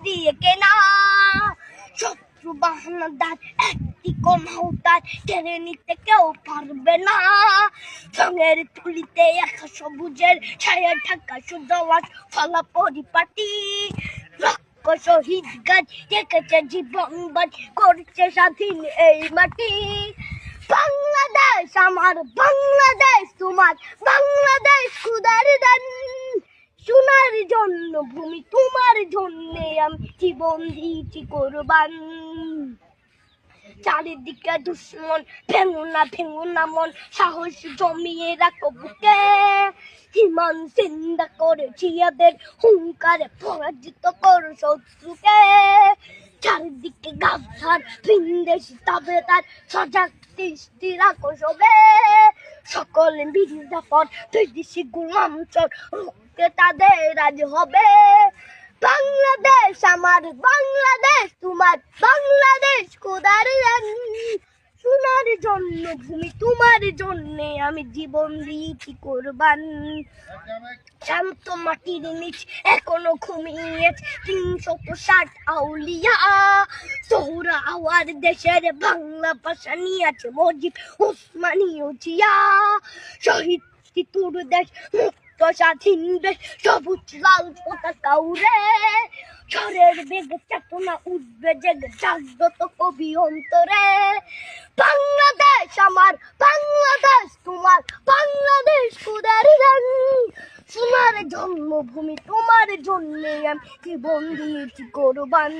দিয়ে কেনা। শত্রু বাহানাদার একটি কণাও তার কেড়ে নিতে কেউ পারবে না। রঙের তুলিতে একা সবুজের ছায়া ঢাকা সুজলাস ফলা পরিপাটি। লক্ষ শহীদ গাছ রেখেছে জীবন বাজ করছে স্বাধীন এই মাটি। বাংলাদেশ আমার, বাংলাদেশ তোমার, বাংলাদেশ খুদার দান। সোনার জন্য ভূমি তোমার জন্যে আমি জীবন দিয়েছি কোরবান। চারিদিকে দুশ্মন, ভেঙো না মন, সাহস জমিয়ে রাখো বুকে। হিমান চিন্তা করেছি এদের হুঙ্কারে পরাজিত করো শত্রুকে। চারিদিকে গাছার ভিনদেশি তবে তার সজাগ দৃষ্টি রাখো সবে। সকল মির্জাফর বিদেশি গোলাম চোর রুখতে তাদের আজ হবে। বাংলাদেশ আমার, বাংলাদেশ তোমার, বাংলাদেশ খোদার দান। সোনার জন্য ভূমি তোমার জন্যে আমি জীবন দিয়েছি কোরবান। শান্ত মাটির নিচ এখনো ঘুমিয়ে ৩৬০ আউলিয়া। সোহরা আওয়ার দেশের বাংলা ভাষা নিয়ে আছে মজিদ ওসমানীয় জিয়া। শহীদ তিতুর দেশ মুক্ত স্বাধীন দেশ, সবুজ লাল পতাকা উড়ে। ঝড়ের বেগে চেতনা উঠবে জেগে জাগ্রত কবি অন্তরে। বাংলাদেশ আমার, বাংলাদেশ তোমার, বাংলাদেশ খোদার দান। সোনার জন্মভূমি তোমার জন্যে আমি জীবন দিয়েছি কোরবান।